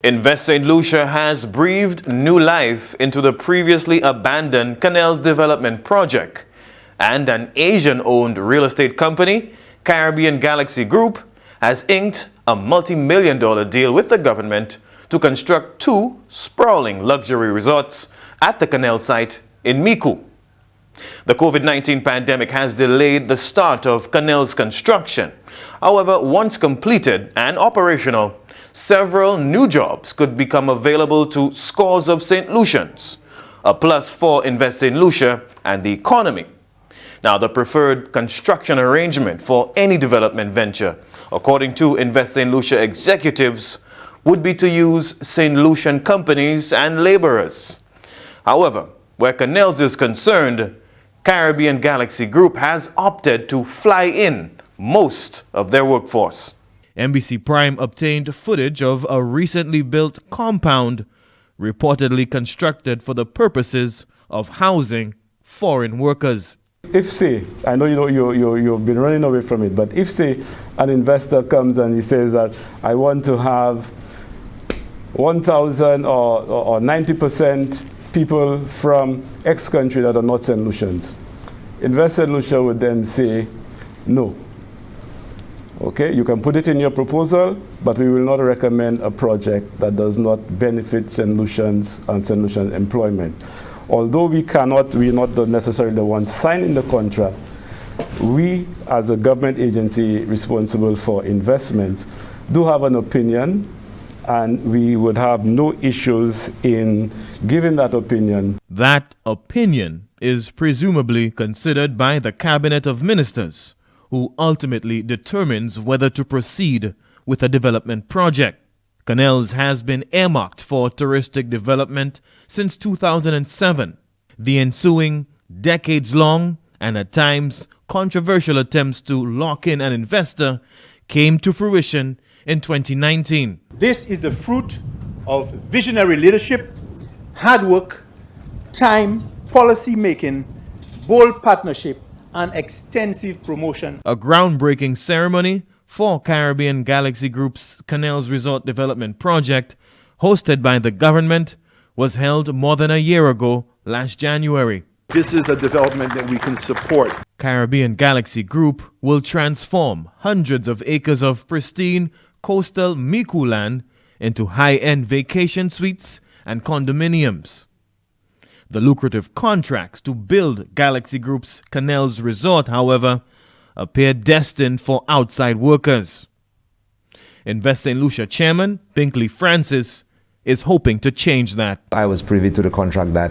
Invest Saint Lucia has breathed new life into the previously abandoned Canelles development project, and an Asian-owned real estate company, Caribbean Galaxy Group, has inked a multi-million-dollar deal with the government to construct 2 sprawling luxury resorts at the Canelles site in Micoud. The COVID-19 pandemic has delayed the start of Canelles construction. However, once completed and operational, several new jobs could become available to scores of Saint Lucians, a plus for Invest Saint Lucia and the economy. Now, the preferred construction arrangement for any development venture, according to Invest Saint Lucia executives, would be to use Saint Lucian companies and laborers. However, where Canelles is concerned, Caribbean Galaxy Group has opted to fly in most of their workforce. NBC Prime obtained footage of a recently built compound reportedly constructed for the purposes of housing foreign workers. If, say, I know you've been running away from it, but if, say, an investor comes and he says that I want to have 1,000 or 90% people from X country that are not Saint Lucians, Invest Saint Lucia would then say no. Okay, you can put it in your proposal, but we will not recommend a project that does not benefit Saint Lucians and Saint Lucian employment. Although we're not necessarily the ones signing the contract, we as a government agency responsible for investments do have an opinion, and we would have no issues in giving that opinion. That opinion is presumably considered by the Cabinet of Ministers, who ultimately determines whether to proceed with a development project. Canelles has been earmarked for touristic development since 2007. The ensuing decades-long and at times controversial attempts to lock in an investor came to fruition in 2019. This is the fruit of visionary leadership, hard work, time, policy making, bold partnership, and extensive promotion. A groundbreaking ceremony for Caribbean Galaxy Group's Canelles Resort Development Project, hosted by the government, was held more than a year ago, last January. This is a development that we can support. Caribbean Galaxy Group will transform hundreds of acres of pristine coastal Micoud land into high-end vacation suites and condominiums. The lucrative contracts to build Galaxy Group's Canelles Resort, however, appear destined for outside workers. Invest Saint Lucia Chairman Binkley Francis is hoping to change that. I was privy to the contract that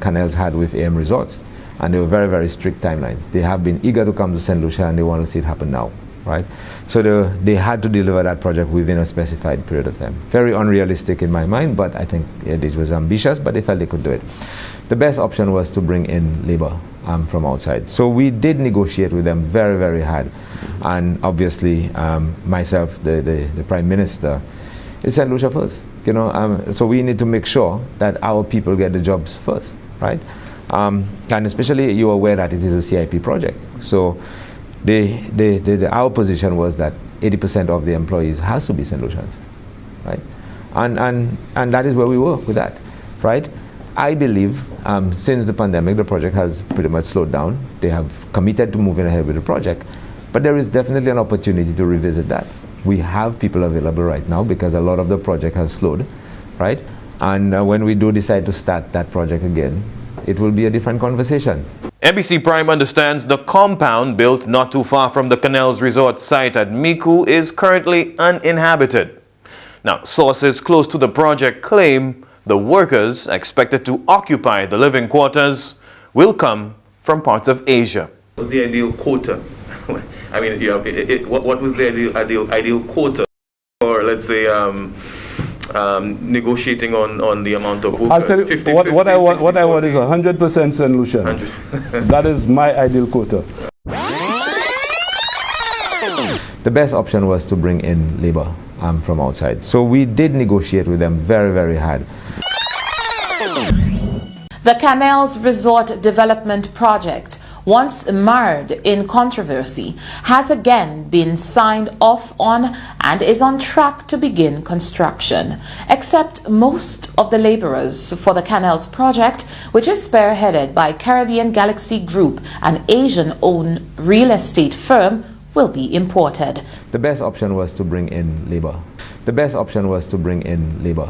Canelles had with AM Resorts, and they were very, very strict timelines. They have been eager to come to Saint Lucia, and they want to see it happen now, right? So they had to deliver that project within a specified period of time. Very unrealistic in my mind, but I think it was ambitious, but they felt they could do it. The best option was to bring in labor from outside. So we did negotiate with them very, very hard. And obviously, myself, the Prime Minister, it's Saint Lucia first. So we need to make sure that our people get the jobs first, right? And especially you're aware that it is a CIP project. So our position was that 80% of the employees has to be Saint Lucians, right? And that is where we were with that, right? I believe since the pandemic, the project has pretty much slowed down. They have committed to moving ahead with the project, but there is definitely an opportunity to revisit that. We have people available right now because a lot of the project has slowed, right? And when we do decide to start that project again, it will be a different conversation. NBC Prime understands the compound built not too far from the Canelles Resort site at Micoud is currently uninhabited. Now, sources close to the project claim the workers expected to occupy the living quarters will come from parts of Asia. What was the ideal quota? I mean, what was the ideal quota? Or let's say negotiating on the amount of workers. I'll tell you what I want is 100% Saint Lucians. That is my ideal quota. The best option was to bring in labor from outside. So we did negotiate with them very, very hard. The Canelles Resort Development Project, once marred in controversy, has again been signed off on and is on track to begin construction. Except most of the laborers for the Canelles project, which is spearheaded by Caribbean Galaxy Group, an Asian-owned real estate firm, will be imported. The best option was to bring in labor. The best option was to bring in labor.